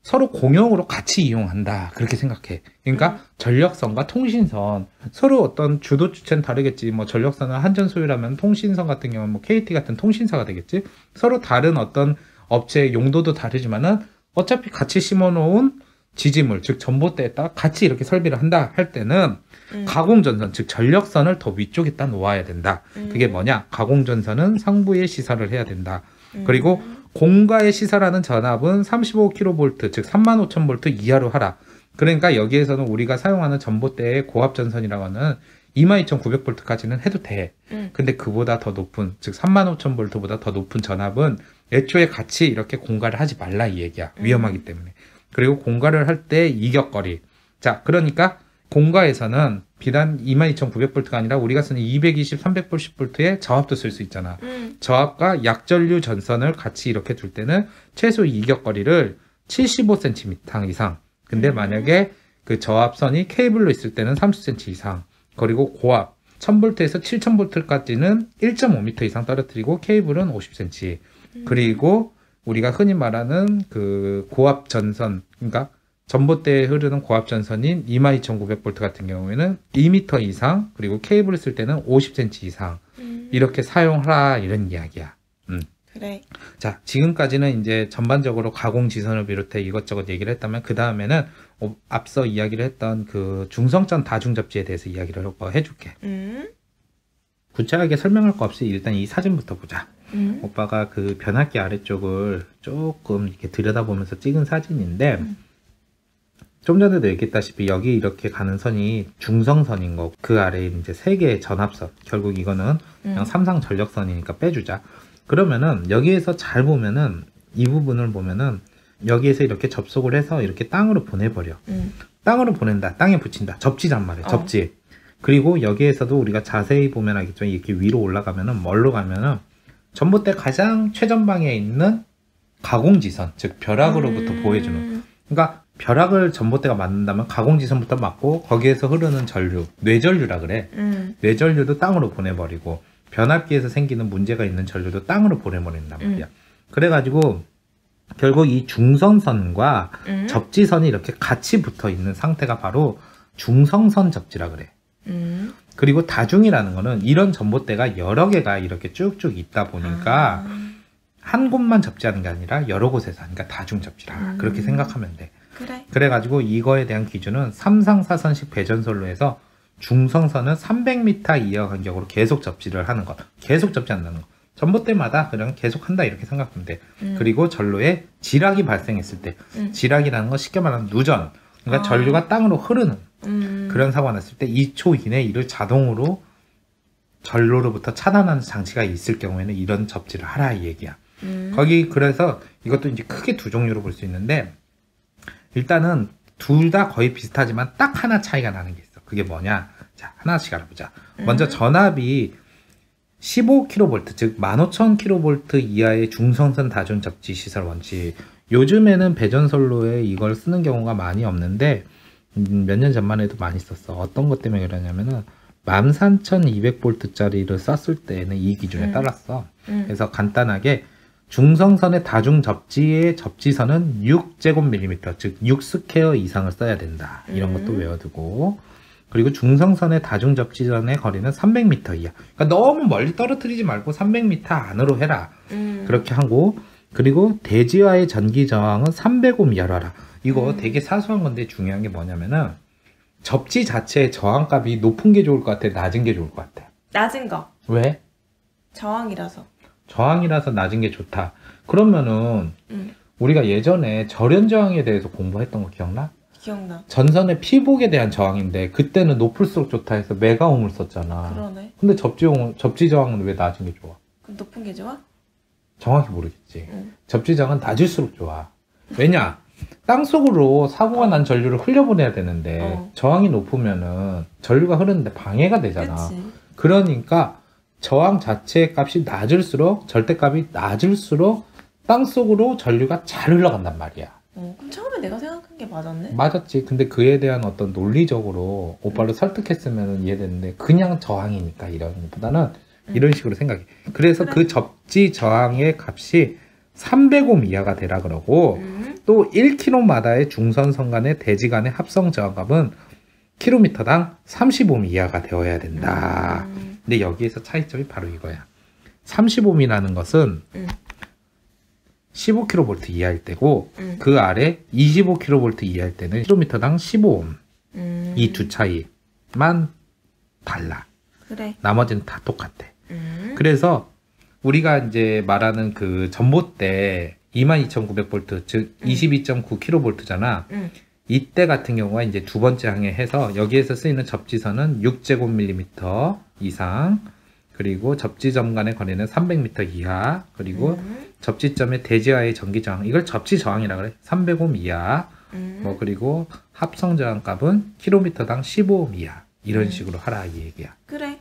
서로 공용으로 같이 이용한다. 그렇게 생각해. 그러니까 전력선과 통신선, 서로 어떤 주도 주체는 다르겠지. 뭐 전력선은 한전 소유라면 통신선 같은 경우는 뭐 KT 같은 통신사가 되겠지. 서로 다른 어떤 업체의 용도도 다르지만은 어차피 같이 심어놓은 지지물, 즉 전봇대에다가 같이 이렇게 설비를 한다 할 때는 가공전선, 즉 전력선을 더 위쪽에다 놓아야 된다. 그게 뭐냐? 가공전선은 상부에 시설을 해야 된다. 그리고 공가에 시설하는 전압은 35kV, 즉 35,000V 이하로 하라. 그러니까 여기에서는 우리가 사용하는 전봇대의 고압 전선이라고 하는 22,900V까지는 해도 돼. 근데 그보다 더 높은, 즉 35,000V보다 더 높은 전압은 애초에 같이 이렇게 공가를 하지 말라 이 얘기야. 위험하기 때문에. 그리고 공가를 할 때 이격거리. 자, 그러니까 공가에서는 비단 22,900V가 아니라 우리가 쓰는 220, 380V의 저압도 쓸 수 있잖아. 저압과 약전류 전선을 같이 이렇게 둘 때는 최소 이격거리를 75cm 이상. 근데 만약에 그 저압선이 케이블로 있을 때는 30cm 이상. 그리고 고압 1000V에서 7000V까지는 1.5m 이상 떨어뜨리고 케이블은 50cm. 그리고 우리가 흔히 말하는 그 고압 전선, 그러니까 전봇대에 흐르는 고압 전선인 22,900V 같은 경우에는 2m 이상, 그리고 케이블을 쓸 때는 50cm 이상 이렇게 사용하라 이런 이야기야. 그래. 자, 지금까지는 이제 전반적으로 가공 지선을 비롯해 이것저것 얘기를 했다면 그 다음에는 앞서 이야기를 했던 그 중성전 다중접지에 대해서 이야기를 해줄게. 구체하게 설명할 거 없이 일단 이 사진부터 보자. 오빠가 그 변압기 아래쪽을 조금 이렇게 들여다보면서 찍은 사진인데 좀 전에도 얘기했다시피 여기 이렇게 가는 선이 중성선인 거고 그 아래에 이제 3개의 전압선, 결국 이거는 그냥 삼상 전력선이니까 빼주자. 그러면은 여기에서 잘 보면은 이 부분을 보면은 여기에서 이렇게 접속을 해서 이렇게 땅으로 보내버려. 땅으로 보낸다, 땅에 붙인다, 접지란 말이야. 접지. 그리고 여기에서도 우리가 자세히 보면 알겠지만 이렇게 위로 올라가면은 뭘로 가면은 전봇대 가장 최전방에 있는 가공지선, 즉 벼락으로부터 보여주는. 그러니까 벼락을 전봇대가 맞는다면 가공지선부터 맞고 거기에서 흐르는 전류, 뇌전류라 그래. 뇌전류도 땅으로 보내버리고 변압기에서 생기는 문제가 있는 전류도 땅으로 보내버린단 말이야. 그래가지고 결국 이 중성선과 접지선이 이렇게 같이 붙어 있는 상태가 바로 중성선 접지라 그래. 그리고 다중이라는 거는 이런 전봇대가 여러 개가 이렇게 쭉쭉 있다 보니까 한 곳만 접지하는 게 아니라 여러 곳에서 하니까 다중 접지라 그렇게 생각하면 돼. 그래. 그래가지고 이거에 대한 기준은 3상 4선식 배전선로에서 중성선은 300m 이하 간격으로 계속 접지를 하는 것. 계속 접지한다는 거. 전봇대마다 그냥 계속 한다 이렇게 생각하면 돼. 그리고 전로에 지락이 발생했을 때 지락이라는 건 쉽게 말하면 누전. 그러니까 전류가 땅으로 흐르는 그런 사고가 났을 때 2초 이내에 이를 자동으로 전로로부터 차단하는 장치가 있을 경우에는 이런 접지를 하라 이 얘기야. 거기 그래서 이것도 이제 크게 두 종류로 볼 수 있는데 일단은 둘 다 거의 비슷하지만 딱 하나 차이가 나는 게 있어. 그게 뭐냐? 자, 하나씩 알아보자. 먼저 전압이 15kV, 즉 15,000kV 이하의 중성선 다중 접지 시설 원칙. 요즘에는 배전선로에 이걸 쓰는 경우가 많이 없는데 몇 년 전만 해도 많이 썼어. 어떤 것 때문에 그러냐면은 13,200V짜리를 썼을 때는 이 기준에 따랐어. 그래서 간단하게 중성선의 다중 접지의 접지선은 6제곱밀리미터, 즉 6스퀘어 이상을 써야 된다. 이런 것도 외워두고, 그리고 중성선의 다중 접지선의 거리는 300m 이하. 그러니까 너무 멀리 떨어뜨리지 말고 300m 안으로 해라. 그렇게 하고, 그리고 대지와의 전기 저항은 300옴 이하로 하라. 이거 되게 사소한 건데 중요한 게 뭐냐면은 접지 자체의 저항값이 높은 게 좋을 것 같아, 낮은 게 좋을 것 같아? 낮은 거. 왜? 저항이라서. 저항이라서 낮은 게 좋다. 그러면은 우리가 예전에 절연 저항에 대해서 공부했던 거 기억나? 기억나. 전선의 피복에 대한 저항인데 그때는 높을수록 좋다 해서 메가옴을 썼잖아. 그러네. 근데 접지 저항은 왜 낮은 게 좋아? 그럼 높은 게 좋아? 정확히 모르겠지. 접지 저항은 낮을수록 좋아. 왜냐? 땅속으로 사고가 난 전류를 흘려보내야 되는데 저항이 높으면은 전류가 흐르는데 방해가 되잖아. 그치. 그러니까 저항 자체의 값이 낮을수록, 절대값이 낮을수록 땅속으로 전류가 잘 흘러간단 말이야. 그럼 처음에 내가 생각한 게 맞았네? 맞았지. 근데 그에 대한 어떤 논리적으로 오빠를 설득했으면 이해되는데 그냥 저항이니까 이런 것보다는 이런 식으로 생각해. 그래서 그래. 그 접지 저항의 값이 300옴 이하가 되라 그러고 또 1km마다의 중선선 간의 대지 간의 합성 저항값은 킬로미터당 30옴 이하가 되어야 된다. 근데 여기에서 차이점이 바로 이거야. 30옴이라는 것은 15kV 이하일 때고 그 아래 25kV 이하일 때는 킬로미터당 15옴. 이 두 차이만 달라. 그래. 나머지는 다 똑같아. 그래서 우리가 이제 말하는 그 전봇대 22,900V, 즉 22.9kV잖아. 이때 같은 경우가 이제 두 번째 항에 해서 여기에서 쓰이는 접지선은 6제곱밀리미터 이상, 그리고 접지점 간의 거리는 300m 이하, 그리고 접지점의 대지와의 전기 저항, 이걸 접지 저항이라 그래. 300옴 이하. 뭐 그리고 합성 저항 값은 킬로미터당 15옴 이하. 이런 식으로 하라 이 얘기야. 그래.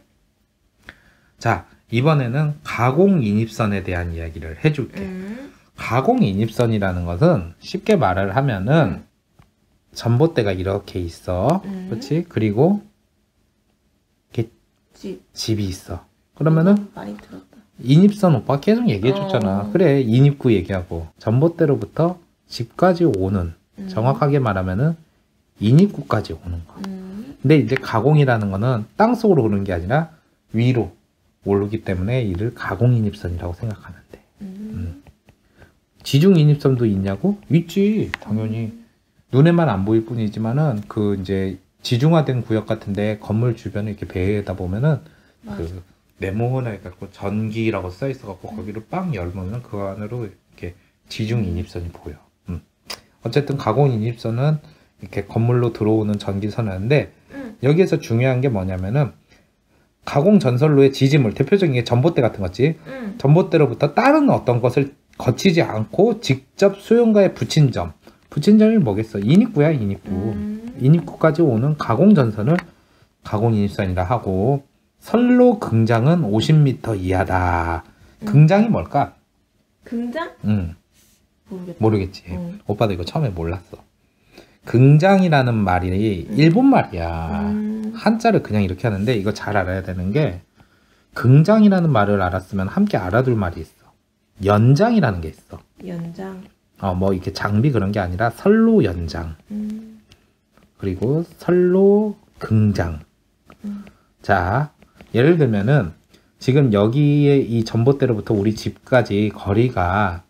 자, 이번에는 가공 인입선에 대한 이야기를 해줄게. 가공 인입선이라는 것은 쉽게 말을 하면은 전봇대가 이렇게 있어. 그렇지? 그리고 이렇게 집이 있어. 그러면은 많이 들었다. 인입선 오빠 계속 얘기해 줬잖아. 그래, 인입구 얘기하고 전봇대로부터 집까지 오는, 정확하게 말하면은 인입구까지 오는 거. 근데 이제 가공이라는 거는 땅 속으로 오는 게 아니라 위로 오르기 때문에 이를 가공 인입선이라고 생각하면 돼. 지중 인입선도 있냐고? 있지, 당연히. 눈에만 안 보일 뿐이지만은 그 이제 지중화된 구역 같은데 건물 주변에 이렇게 배에다 보면은 맞아. 그 네모나 해갖고 전기라고 써 있어갖고 거기를 빵 열면은 그 안으로 이렇게 지중 인입선이 보여. 어쨌든 가공 인입선은 이렇게 건물로 들어오는 전기선인데 여기에서 중요한 게 뭐냐면은 가공 전선로의 지지물, 대표적인 게 전봇대 같은 거지. 전봇대로부터 다른 어떤 것을 거치지 않고 직접 수용가에 붙인 점. 붙인 점이 뭐겠어? 인입구야, 인입구. 인입구까지 오는 가공 전선을 가공 인입선이라 하고, 선로 긍장은 50m 이하다. 긍장이 뭘까? 긍장? 모르겠다. 모르겠지. 오빠도 이거 처음에 몰랐어. 긍장이라는 말이 일본 말이야. 한자를 그냥 이렇게 하는데 이거 잘 알아야 되는 게, 긍장이라는 말을 알았으면 함께 알아둘 말이 있어. 연장이라는 게 있어. 연장. 뭐 이렇게 장비 그런 게 아니라 선로 연장. 그리고 선로 긍장. 자, 예를 들면은 지금 여기에 이 전봇대로부터 우리 집까지 거리가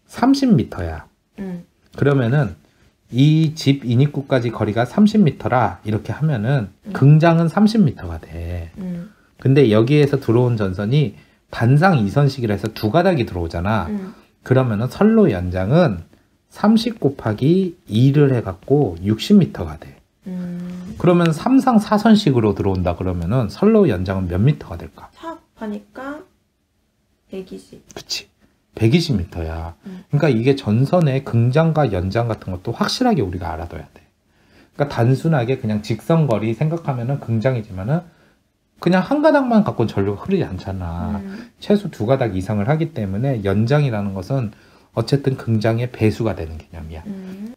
30m야. 그러면은 이 집 인입구까지 거리가 30m라 이렇게 하면은 긍장은 30m가 돼. 근데 여기에서 들어온 전선이 단상 2선식이라 해서 두 가닥이 들어오잖아. 그러면은 선로 연장은 30 곱하기 2를 해갖고 60m가 돼. 그러면 3상 4선식으로 들어온다 그러면은 선로 연장은 몇 미터가 될까? 하니까 120. 그치. 120m야. 그러니까 이게 전선의 긍장과 연장 같은 것도 확실하게 우리가 알아둬야 돼. 그러니까 단순하게 그냥 직선거리 생각하면은 긍장이지만은 그냥 한 가닥만 갖고는 전류가 흐르지 않잖아. 최소 두 가닥 이상을 하기 때문에 연장이라는 것은 어쨌든 긍장의 배수가 되는 개념이야.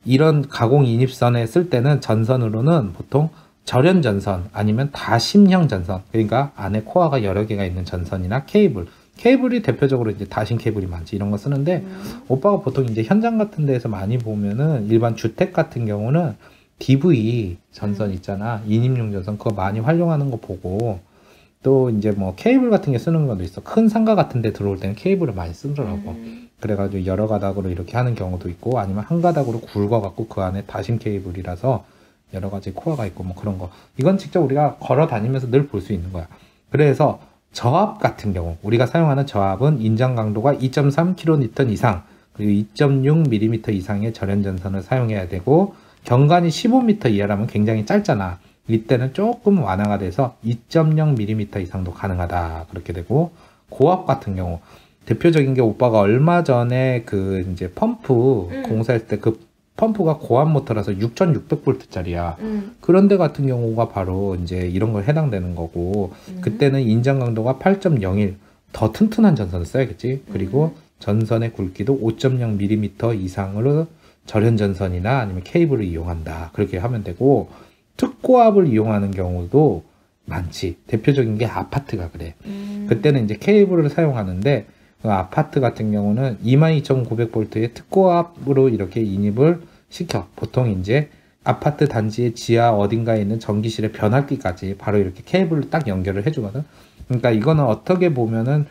이런 가공 인입선에 쓸 때는 전선으로는 보통 절연 전선 아니면 다심형 전선, 그러니까 안에 코어가 여러 개가 있는 전선이나 케이블이 대표적으로 이제 다심 케이블이 많지 이런 거 쓰는데 오빠가 보통 이제 현장 같은 데에서 많이 보면은 일반 주택 같은 경우는 DV 전선 있잖아. 인입용 전선 그거 많이 활용하는 거 보고 또 이제 뭐 케이블 같은 게 쓰는 것도 있어. 큰 상가 같은 데 들어올 때는 케이블을 많이 쓰더라고. 그래가지고 여러 가닥으로 이렇게 하는 경우도 있고 아니면 한 가닥으로 굵어갖고 그 안에 다심 케이블이라서 여러 가지 코어가 있고 뭐 그런 거. 이건 직접 우리가 걸어 다니면서 늘 볼 수 있는 거야. 그래서 저압 같은 경우 우리가 사용하는 저압은 인장 강도가 2.3kN 이상 그리고 2.6mm 이상의 절연 전선을 사용해야 되고 경관이 15m 이하라면 굉장히 짧잖아. 이때는 조금 완화가 돼서 2.0mm 이상도 가능하다 그렇게 되고 고압 같은 경우 대표적인 게 오빠가 얼마 전에 그 이제 펌프 공사했을 때 그 펌프가 고압 모터라서 6600V짜리야. 그런데 같은 경우가 바로 이제 이런 걸 해당되는 거고 그때는 인장 강도가 8.01 더 튼튼한 전선을 써야겠지. 그리고 전선의 굵기도 5.0mm 이상으로 절연 전선이나 아니면 케이블을 이용한다. 그렇게 하면 되고 특고압을 이용하는 경우도 많지. 대표적인 게 아파트가 그래. 그때는 이제 케이블을 사용하는데 그 아파트 같은 경우는 22,900V의 특고압으로 이렇게 인입을 시켜. 보통 이제 아파트 단지의 지하 어딘가에 있는 전기실의 변압기까지 바로 이렇게 케이블을 딱 연결을 해주거든. 그러니까 이거는 어떻게 보면은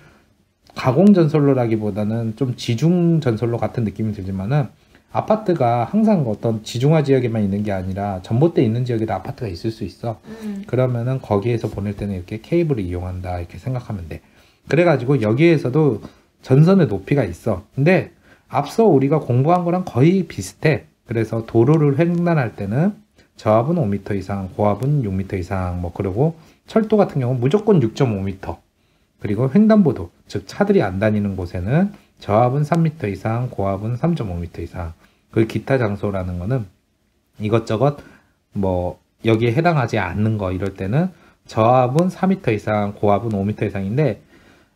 가공 전선로라기보다는 좀 지중 전선로 같은 느낌이 들지만은 아파트가 항상 어떤 지중화 지역에만 있는 게 아니라 전봇대 있는 지역에도 아파트가 있을 수 있어. 그러면은 거기에서 보낼 때는 이렇게 케이블을 이용한다 이렇게 생각하면 돼. 그래가지고 여기에서도 전선의 높이가 있어. 근데 앞서 우리가 공부한 거랑 거의 비슷해. 그래서 도로를 횡단할 때는 저압은 5m 이상, 고압은 6m 이상 뭐 그러고 철도 같은 경우는 무조건 6.5m. 그리고 횡단보도, 즉 차들이 안 다니는 곳에는 저압은 3m 이상, 고압은 3.5m 이상. 그 기타 장소라는 거는 이것저것 뭐 여기에 해당하지 않는 거 이럴 때는 저압은 4m 이상, 고압은 5m 이상인데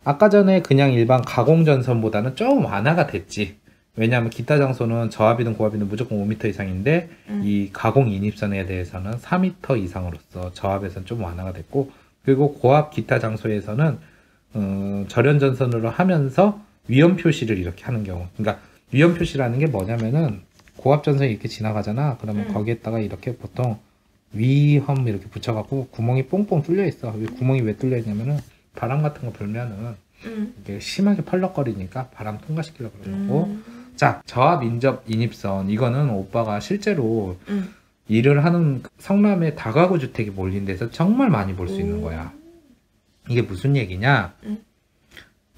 아까 전에 그냥 일반 가공전선보다는 좀 완화가 됐지. 왜냐하면 기타 장소는 저압이든 고압이든 무조건 5m 이상인데 이 가공 인입선에 대해서는 4m 이상으로서 저압에서는 좀 완화가 됐고 그리고 고압 기타 장소에서는 절연 전선으로 하면서 위험 표시를 이렇게 하는 경우. 그러니까 위험 표시라는 게 뭐냐면은 고압 전선이 이렇게 지나가잖아. 그러면 거기에다가 이렇게 보통 위험 이렇게 붙여갖고 구멍이 뽕뽕 뚫려 있어. 구멍이 왜 뚫려 있냐면은 바람 같은 거 불면은 이게 심하게 펄럭거리니까 바람 통과시키려고 그러는 거고. 자, 저압 인접 인입선 이거는 오빠가 실제로 일을 하는 성남의 다가구 주택이 몰린 데서 정말 많이 볼 수 있는 거야. 이게 무슨 얘기냐?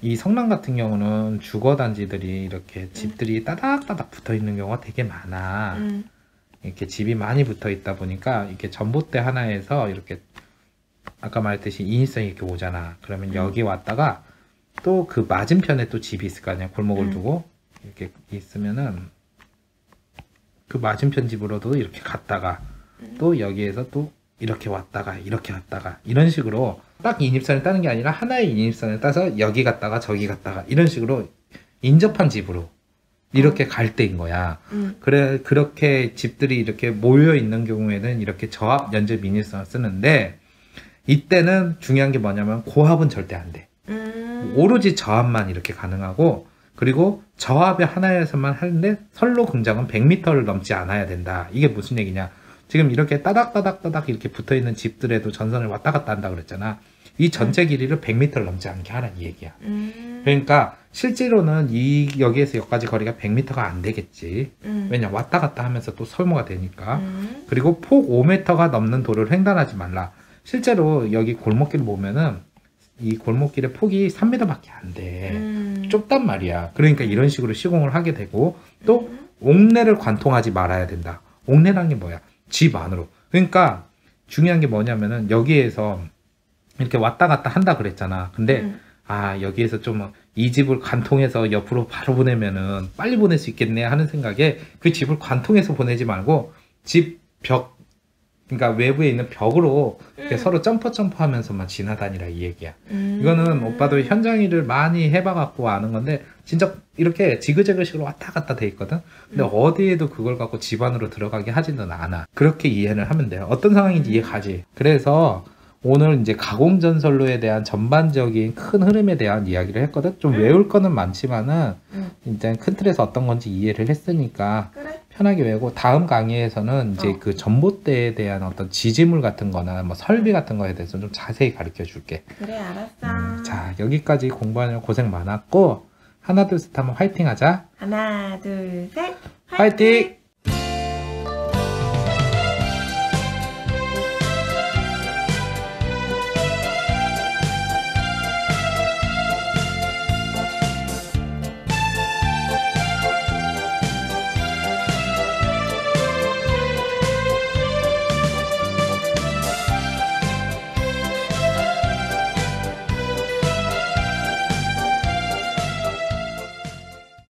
이 성남 같은 경우는 주거단지들이 이렇게 집들이 따닥따닥 붙어 있는 경우가 되게 많아. 이렇게 집이 많이 붙어 있다 보니까 이렇게 전봇대 하나에서 이렇게 아까 말했듯이 인입선이 이렇게 오잖아. 그러면 여기 왔다가 또 그 맞은편에 또 집이 있을 거 아니야. 골목을 두고 이렇게 있으면은 그 맞은편 집으로도 이렇게 갔다가 또 여기에서 또 이렇게 왔다가 이렇게 왔다가 이런 식으로 딱 인입선을 따는 게 아니라 하나의 인입선을 따서 여기 갔다가 저기 갔다가 이런 식으로 인접한 집으로 이렇게 갈 때인 거야. 그래 그렇게 집들이 이렇게 모여 있는 경우에는 이렇게 저압 연접 인입선을 쓰는데 이때는 중요한 게 뭐냐면 고압은 절대 안 돼. 오로지 저압만 이렇게 가능하고 그리고 저압의 하나에서만 하는데 선로 긍장은 100m를 넘지 않아야 된다. 이게 무슨 얘기냐? 지금 이렇게 따닥따닥따닥 이렇게 붙어있는 집들에도 전선을 왔다 갔다 한다 그랬잖아. 이 전체 길이를 100m를 넘지 않게 하라는 이 얘기야. 그러니까 실제로는 여기에서 여기까지 거리가 100m가 안 되겠지. 왜냐, 왔다 갔다 하면서 또 소모가 되니까. 그리고 폭 5m가 넘는 도로를 횡단하지 말라. 실제로 여기 골목길 보면은 이 골목길의 폭이 3m밖에 안 돼. 좁단 말이야. 그러니까 이런 식으로 시공을 하게 되고, 또 옥내를 관통하지 말아야 된다. 옥내라는 게 뭐야? 집 안으로. 그러니까 중요한 게 뭐냐면은 여기에서 이렇게 왔다 갔다 한다 그랬잖아. 근데 여기에서 좀 이 집을 관통해서 옆으로 바로 보내면은 빨리 보낼 수 있겠네 하는 생각에 그 집을 관통해서 보내지 말고 집 벽, 그러니까 외부에 있는 벽으로 이렇게 서로 점프 하면서만 지나다니라 이 얘기야. 이거는 오빠도 현장 일을 많이 해봐갖고 아는 건데, 진짜 이렇게 지그재그식으로 왔다 갔다 돼 있거든. 근데 어디에도 그걸 갖고 집 안으로 들어가게 하지는 않아. 그렇게 이해를 하면 돼요. 어떤 상황인지 이해가지. 그래서 오늘 이제 가공전선로에 대한 전반적인 큰 흐름에 대한 이야기를 했거든. 좀 외울 거는 많지만은 이제 큰 틀에서 어떤 건지 이해를 했으니까 그래. 편하게 외우고, 다음 강의에서는 이제 그 전봇대에 대한 어떤 지지물 같은 거나 뭐 설비 같은 거에 대해서 좀 자세히 가르쳐 줄게. 그래, 알았어. 자, 여기까지 공부하느라 고생 많았고, 하나 둘 셋 하면 화이팅 하자. 하나, 둘, 셋. 화이팅!